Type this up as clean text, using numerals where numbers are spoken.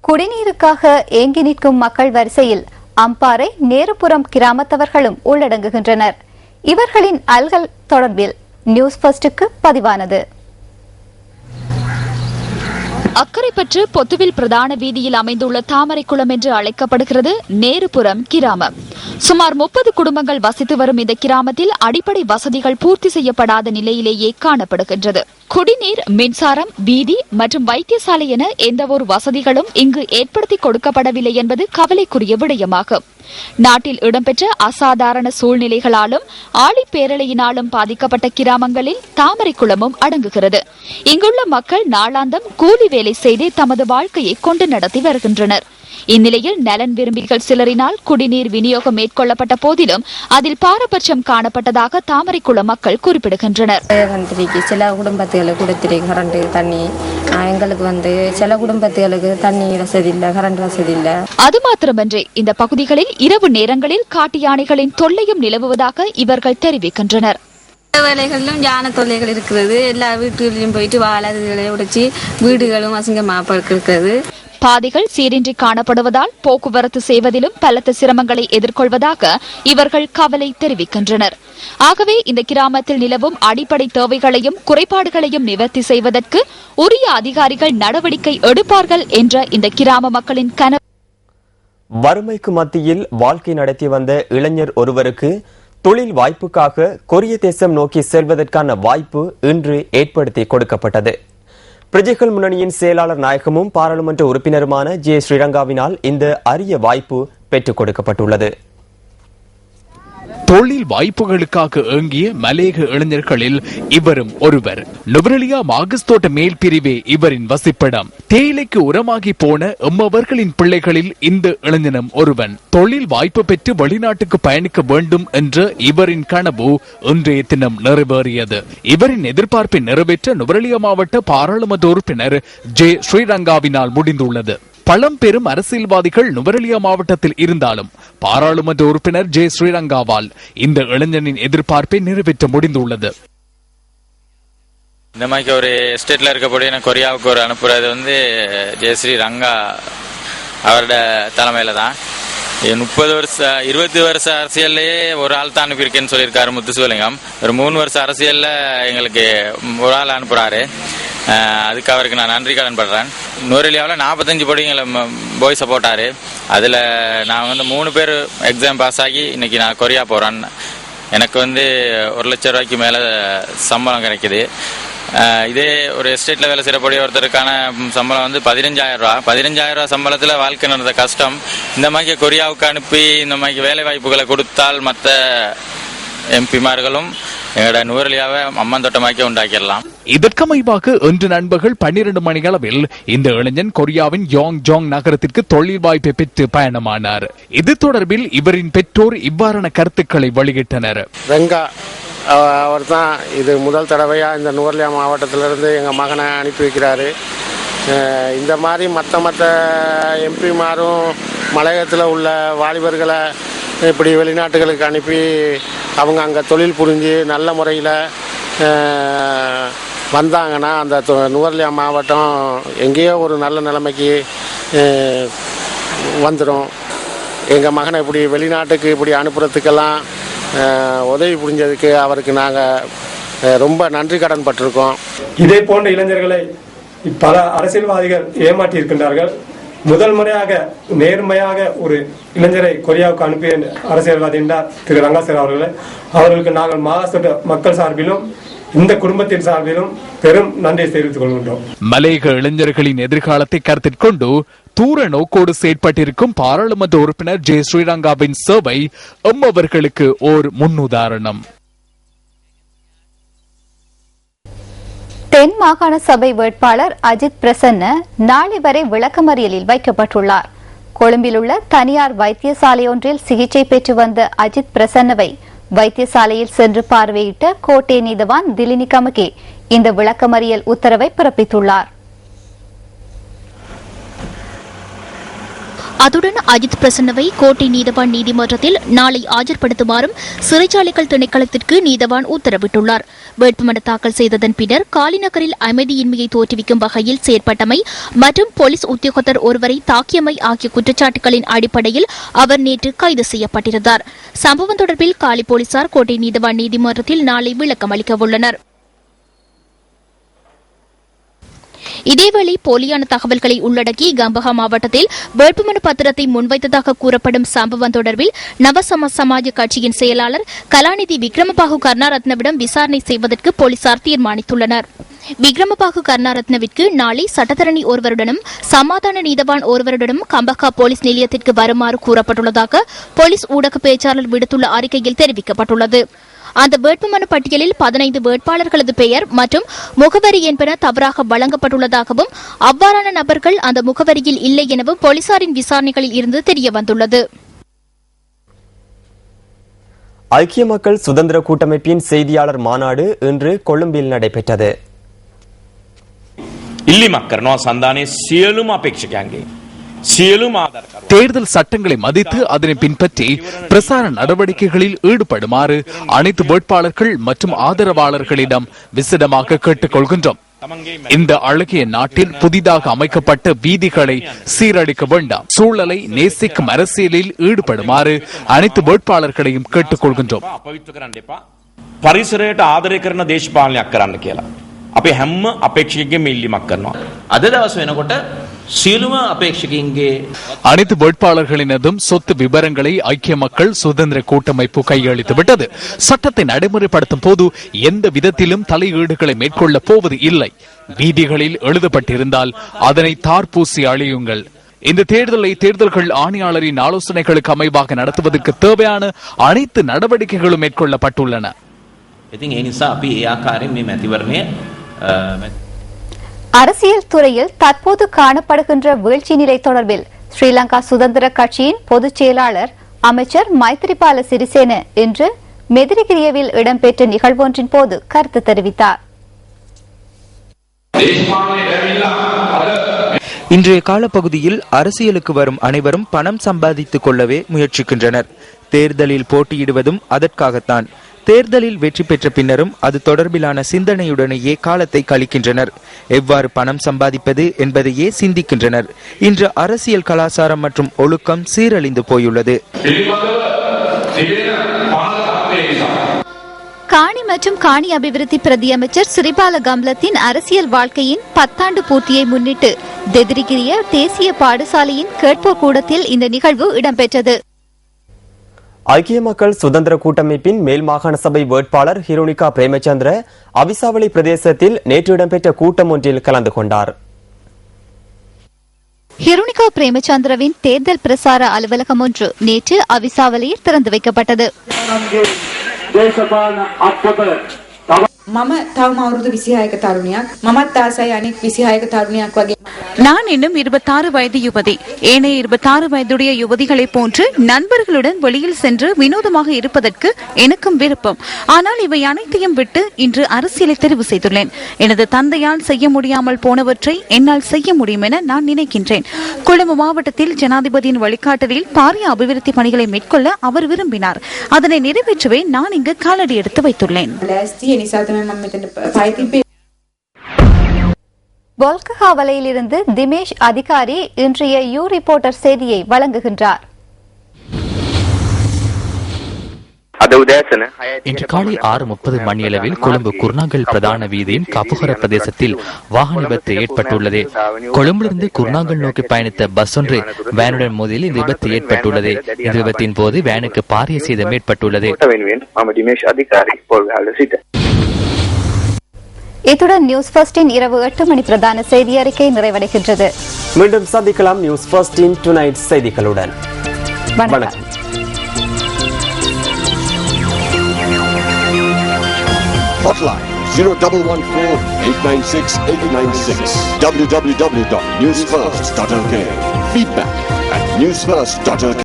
குடிநீருக்காக ஏங்கி நிற்கும் மக்கள் வரிசையில் அம்பாறை நேருபுரம் கிராமத்தவர்களும் உள்ளடங்குகின்றனர். இவர்களின் அல்கல் தொடர்பில் நியூஸ் ஃபர்ஸ்டுக்கு பதிவானது. அக்கரைப்பற்று பொத்துவில் பிரதான வீதியில் அமைந்துள்ள தாமரைக்குளம் என்று அழைக்கப்படுகிறது நேருபுரம் கிராமம். சுமார் 30 குடும்பங்கள் வசித்து வரும் இந்த கிராமத்தில் அடிப்படை வசதிகள் பூர்த்தி செய்யப்படாத நிலையிலேயே காணப்படுகின்றது. குடிநீர், மின்சாரம், வீதி மற்றும் வைத்தியசாலை என எந்தவொரு வசதிகளும் இங்கு ஏற்படுத்தி கொடுக்கப்படவில்லை என்பது கவலைக்குரிய விடயமாகும். நாட்டில் இடம்பெற்ற அசாதாரண சூழ்நிலைகளாலும் ஆழிப்பேரலையினாலும் பாதிக்கப்பட்ட கிராமங்களில் தாமரைக்குளமும் அடங்குகிறது. இங்குள்ள மக்கள் நாளாந்தம் கூலி வேலை செய்து தமது வாழ்க்கையை கொண்டு நடத்தி வருகின்றனர். இந்நிலையில் நலன் விரும்பிகள் சிலரினால் குடிநீர் விநியோகம் மேற்கொள்ளப்பட்ட போதிலும் அதில் பாரபட்சம் காணப்பட்டதாக தாமரைக்குளம் மக்கள் குறிப்பிடுகின்றனர். சில குடும்பத்துகளுக்கு கொடுத்துரு கரண்ட் தண்ணி, எங்களுக்கு சில குடும்பத்துகளுக்கு தண்ணி வசதி இல்லை, கரண்ட் வசதி இல்லை. அது மாத்திரமன்றி இந்த பகுதிகளில் இரவு நேரங்களில் காட்டு யானைகளின் தொல்லையும் நிலவுவதாக இவர்கள் தெரிவிக்கின்றனர். வேலைகளிலும் யானை தொல்லைகள் இருக்கிறது. எல்லா வீட்டுகளிலும் போயிட்டு வாழை உடைச்சி வீடுகளும் அசிங்கமாக இருக்கிறது. பாதைகள் சீரின்றி காணப்படுவதால் போக்குவரத்து செய்வதிலும் பலத்த சிரமங்களை எதிர்கொள்வதாக இவர்கள் கவலை தெரிவிக்கின்றனர். ஆகவே இந்த கிராமத்தில் நிலவும் அடிப்படை தேவைகளையும் குறைபாடுகளையும் நிவர்த்தி செய்வதற்கு உரிய அதிகாரிகள் நடவடிக்கை எடுப்பார்கள் என்ற இந்த கிராம மக்களின் கனவு. வறுமைக்கு மத்தியில் வாழ்க்கை நடத்தி வந்த இளைஞர் ஒருவருக்கு தொழில் வாய்ப்புக்காக கொரிய தேசம் நோக்கி செல்வதற்கான வாய்ப்பு இன்று ஏற்படுத்தி கொடுக்கப்பட்டது. பிரஜைகள் முன்னணியின் செயலாளர் நாயகமும் பாராளுமன்ற உறுப்பினருமான ஜே ஸ்ரீரங்காவினால் இந்த அரிய வாய்ப்பு பெற்றுக் கொடுக்கப்பட்டுள்ளது. தொழில் வாய்ப்புகளுக்காக ஏங்கிய மலேக இளைஞர்களில் இவரும் ஒருவர். நுவரெலியா மாகஸ்தோட்ட மேல் பிரிவே இவரின் வசிப்பிடம். தேயிலைக்கு உரமாகி போன எம்மவர்களின் பிள்ளைகளில் இந்த இளைஞனும் ஒருவன். தொழில் வாய்ப்பு பெற்று வெளிநாட்டுக்கு பயணிக்க வேண்டும் என்ற இவரின் கனவு இன்றைய தினம் நிறைவேறியது. இவரின் எதிர்பார்ப்பை நிறைவேற்ற நுவரெலியா மாவட்ட பாராளுமன்ற உறுப்பினர் ஜே ஸ்ரீரங்காவினால் முடிந்துள்ளது. பழம்பெரும் அரசியல்வாதிகள் நுவரெலியா மாவட்டத்தில் இருந்தாலும் பாராளுமன்ற உறுப்பினர் ஜே ஸ்ரீரங்காவால் இந்த இளைஞனின் எதிர்பார்ப்பை நிறைவேற்ற முடிந்துள்ளது. இந்த மாதிரி ஒரு எஸ்டேட்ல இருக்கக்கூடிய கொரியாவுக்கு ஒரு அனுப்புறது ஜே ஸ்ரீரங்கா அவரோட தலைமையில தான். 20 வருஷ அரசியல்லையே ஒரு ஆள் தான் அனுப்பியிருக்கேன்னு சொல்லியிருக்காரு முத்துசிவலிங்கம். ஒரு 3 வருஷ அரசியல்ல எங்களுக்கு ஒரு ஆள் அனுப்புறாரு. அதுக்கு அவருக்கு நான் நன்றி கடன் படுறேன். நுவரெலியாவில் 45 படிங்களை பாய்ஸை போட்டாரு. அதில் நான் 3 பேர் எக்ஸாம் பாஸ் ஆகி இன்னைக்கு நான் கொரியா போகிறேன். எனக்கு 1 லட்சம் ரூபாய்க்கு மேலே சம்பளம் கிடைக்குது. இதே ஒரு எஸ்டேட்டில் வேலை செய்யக்கூடிய ஒருத்தருக்கான சம்பளம் 15,000 ரூபா. 15,000 ரூபா சம்பளத்தில் வாழ்க்கை நடந்த கஷ்டம். இந்த மாதிரி கொரியாவுக்கு அனுப்பி இந்த மாதிரி வேலை வாய்ப்புகளை கொடுத்தால் மற்ற எம்பிமார்களும் எங்களோட நுவரெலியாவை அம்மந்தோட்டமாக்கி உண்டாக்கிடலாம். இதற்கமைவாக இன்று நண்பர்கள் 12 மணி அளவில் இந்த இளைஞன் கொரியாவின் யோங் ஜோங் நகரத்திற்கு தொழில் வாய்ப்பை பெற்று பயணமானார். இது தொடர்பில் இவரின் பெற்றோர் இவ்வாறான கருத்துக்களை வெளியிட்டனர். அவர் தான் இது முதல் தடவையா இந்த நுவரெலியா மாவட்டத்திலிருந்து எங்கள் மகனை அனுப்பி வைக்கிறாரு. இந்த மாதிரி மற்ற எம்பிமாரும் மலையகத்தில் உள்ள வாலிபர்களை இப்படி வெளிநாட்டுகளுக்கு அனுப்பி அவங்க அங்கே தொழில் புரிஞ்சு நல்ல முறையில் வந்தாங்கன்னா அந்த நுவரெலியா மாவட்டம் எங்கேயோ ஒரு நல்ல நிலைமைக்கு வந்துடும். எங்கள் மகனை இப்படி வெளிநாட்டுக்கு இப்படி அனுப்புறதுக்கெல்லாம் உதவி புரிஞ்சதுக்கு அவருக்கு நாங்கள் ரொம்ப நன்றி கடன் பட்டிருக்கோம். இதே போன்ற இளைஞர்களை பல அரசியல்வாதிகள் ஏமாற்றி இருக்கின்றார்கள். முதல் முறையாக நேர்மையாக ஒரு இளைஞரை கொரியாவுக்கு அனுப்பிய அரசியல்வாதி என்றார் திரு ரங்காசர் அவர்களுக்கு நாங்கள் மாகாஸ்தோட்ட மக்கள் சார்பிலும் இந்த குடும்பத்தின் சார்பிலும் பெரும் நன்றி தெரிவித்துக் கொள்கின்றோம். மலேக இளைஞர்களின் எதிர்காலத்தை கருத்தில் கொண்டு தூர நோக்கோடு செயற்பட்டிருக்கும் பாராளுமன்ற உறுப்பினர் ஜே ஸ்ரீரங்காவின் சேவை எம்மவர்களுக்கு ஓர் முன்னுதாரணம். தென் மாகாண சபை வேட்பாளர் அஜித் பிரசன்ன நாளை வரை விளக்கமறியலில் வைக்கப்பட்டுள்ளார். கொழும்பில் உள்ள தனியார் வைத்தியசாலை ஒன்றில் சிகிச்சை பெற்று வந்த அஜித் பிரசன்னவை வைத்தியசாலையில் சென்று பார்வையிட்ட கோட்டை நீதவான் திலினி கமகே இந்த விளக்கமறியல் உத்தரவை பிறப்பித்துள்ளார். அதுடன் அஜித் பிரசன்னவை கோட்டை நீதவான் நீதிமன்றத்தில் நாளை ஆஜர்படுத்துமாறும் சிறைச்சாலைகள் திணைக்களத்திற்கு நீதவான் உத்தரவிட்டுள்ளார். வேட்புமனு தாக்கல் செய்ததன் பின்னர் காலிநகரில் அமைதியின்மையை தோற்றுவிக்கும் வகையில் செயற்பட்டமை மற்றும் போலீஸ் உத்தியோகத்தர் ஒருவரை தாக்கியமை ஆகிய குற்றச்சாட்டுகளின் அடிப்படையில் அவர் நேற்று கைது செய்யப்பட்டிருந்தார். சம்பவம் தொடர்பில் காலி போலீசார் கோட்டை நீதவான் நீதிமன்றத்தில் நாளை விளக்கம் அளிக்கவுள்ளனர். இதேவேளை போலியான தகவல்களை உள்ளடக்கி கம்பஹா மாவட்டத்தில் வேட்புமனு பத்திரத்தை முன்வைத்ததாக கூறப்படும் சம்பவம் தொடர்பில் நவசம சமாஜ் கட்சியின் செயலாளர் கலாநிதி விக்ரமபாகு கருணாரத்னவிடம் விசாரணை செய்வதற்கு போலீசார் தீர்மானித்துள்ளனர். விக்ரமபாகு கருணாரத்னவிற்கு நாளை சட்டத்தரணி ஒருவருடனும் சமாதான நீதவான் ஒருவருடனும் கம்பஹா போலீஸ் நிலையத்திற்கு வருமாறு கூறப்பட்டுள்ளதாக போலீஸ் ஊடக பேச்சாளர் விடுத்துள்ள அறிக்கையில் தெரிவிக்கப்பட்டுள்ளது. அந்த வேட்புமனு பட்டியலில் 15 வேட்பாளர்களது பெயர் மற்றும் முகவரி என்பன தவறாக வழங்கப்பட்டுள்ளதாகவும் அவ்வாறான நபர்கள் அந்த முகவரியில் இல்லை எனவும் போலீசாரின் விசாரணைகளில் இருந்து தெரியவந்துள்ளது. ஐக்கிய மக்கள் சுதந்திர கூட்டமைப்பின் செய்தியாளர் மாநாடு இன்று கொழும்பில் நடைபெற்றது. தேர்தல் சட்டங்களை மதித்து அதனை பின்பற்றி பிரசார நடவடிக்கைகளில் ஈடுபடுமாறு அனைத்து வேட்பாளர்கள் மற்றும் ஆதரவாளர்களிடம் விசதமாக கேட்டுக் கொள்கின்றோம். இந்த அழகிய நாட்டில் புதிதாக அமைக்கப்பட்ட வீதிகளை சீரழிக்க வேண்டாம். சூழலை நேசிக்கும் அரசியலில் ஈடுபடுமாறு அனைத்து வேட்பாளர்களையும் கேட்டுக் கொள்கின்றோம். පරිසරයට ආදරය කරන දේශපාලනයක් කරන්න කියලා. අපි හැම අපේක්ෂකයෙක්ගේම ඉල්ලීමක් කරනවා. අද දවස් වෙනකොට සියලුම අපේක්ෂකයින්ගේ அனைத்து வேட்பாளர்களினதும் சொத்து விவரங்களை ஐக்கிய மக்கள் சுதந்திர கூட்டமைப்பு கையளித்து விட்டது. சட்டத்தை நடைமுறைப்படுத்தும் போது எந்த விதத்திலும் தலையீடுகளை மேற்கொள்ளப் போவது இல்லை. வீதிகளில் எழுதப்பட்டிருந்தால் அதனை தார்பூசி அழியுங்கள். இந்த தேர்தலை தேர்தல்கள் ஆணையாளரின் ஆலோசனைகளுக்கு அமைவாக நடத்துவதற்கு தேவையான அனைத்து நடவடிக்கைகளும் மேற்கொள்ளப்பட்டுள்ளன. அரசியல் துறையில் தற்போது காணப்படுகின்ற வீழ்ச்சி நிலை தொடர்பில் ஸ்ரீலங்கா சுதந்திர கட்சியின் பொதுச் செயலாளர் அமைச்சர் மைத்ரிபால சிறிசேன இன்று மெதிரிகிரியவில் இடம்பெற்ற நிகழ்வொன்றின் போது கருத்து தெரிவித்தார். இன்றைய காலப்பகுதியில் அரசியலுக்கு வரும் அனைவரும் பணம் சம்பாதித்துக் கொள்ளவே முயற்சிக்கின்றனர். தேர்தலில் போட்டியிடுவதும் அதற்காகத்தான். தேர்தலில் வெற்றி பெற்ற பின்னரும் அது தொடர்பிலான சிந்தனையுடனேயே காலத்தை கழிக்கின்றனர். எவ்வாறு பணம் சம்பாதிப்பது என்பதையே சிந்திக்கின்றனர். இன்று அரசியல் கலாச்சாரம் மற்றும் ஒழுக்கம் சீரழிந்து போயுள்ளது. காணி மற்றும் காணி அபிவிருத்தி பிரதி அமைச்சர் சிறிபால கம்லத்தின் அரசியல் வாழ்க்கையின் 10 ஆண்டு பூர்த்தியை முன்னிட்டு தெதிரிகிரிய தேசிய பாடசாலையின் கேட்போர் கூடத்தில் இந்த நிகழ்வு இடம்பெற்றது. ஐக்கிய மக்கள் சுதந்திர கூட்டமைப்பின் மேல் மாகாண சபை வேட்பாளர் ஹிரோனிகா பிரேமச்சந்திர அவிசாவளி பிரதேசத்தில் நேற்று இடம்பெற்ற கூட்டம் ஒன்றில் கலந்து கொண்டார். ஹிரோனிகா பிரேமச்சந்திரவின் தேர்தல் பிரசார அலுவலகம் ஒன்று நேற்று அவிசாவளியில் திறந்து வைக்கப்பட்டது. මම තවම අවුරුදු 26ක තරුණියක්. මමත් ආසයි අනෙක් 26ක තරුණියක් වගේ. நான் இன்னும் 26 வயது யுவதி. ஏனைய 26 வயதுடைய யுவதிகளை போன்று நண்பர்களுடன் வெளியில் சென்று வினோதமாக இருப்பதற்கு எனக்கும் விருப்பம். ஆனால் இவை அனைத்தையும் விட்டு இன்று அரசியலை தெரிவு செய்துள்ளேன். எனது தந்தையால் செய்ய முடியாமல் போனவற்றை என்னால் செய்ய முடியும் என நான் நினைக்கின்றேன். கொழும்பு மாவட்டத்தில் ஜனாதிபதியின் வழிகாட்டலில் பாரிய அபிவிருத்தி பணிகளை மேற்கொள்ள அவர் விரும்பினார். அதனை நிறைவேற்றவே நான் இங்கு காலடி எடுத்து வைத்துள்ளேன். பொல்கஹாவலையிலிருந்து திமேஷ் அதிகாரி இன்றைய யூ ரிப்போர்ட்டர் செய்தியை வழங்குகின்றார். இன்று காலை 6:30 மணியளவில் கொழும்பு குர்நாகல் பிரதான வீதியின் கபுகர பிரதேசத்தில் வாகன விபத்து ஏற்பட்டுள்ளது. கொழும்பிலிருந்து குர்நாகல் நோக்கி பயணித்த பஸ் ஒன்று வேனுடன் மோதியில் இந்த விபத்து ஏற்பட்டுள்ளது. இந்த விபத்தின் போது வேனுக்கு பாரிய சேதம் ஏற்பட்டுள்ளது. இத்துடன் நியூஸ் ஃபர்ஸ்டின் இரவு 8 மணி பிரதான செய்தி அறிக்கை நிறைவடைகின்றது. மீண்டும் சந்திக்கலாம் நியூஸ் ஃபர்ஸ்டின் டுநைட் செய்திகளுடன். வணக்கம். Hotline 0114-896-896 www.newsfirst.lk. Feedback at newsfirst.lk.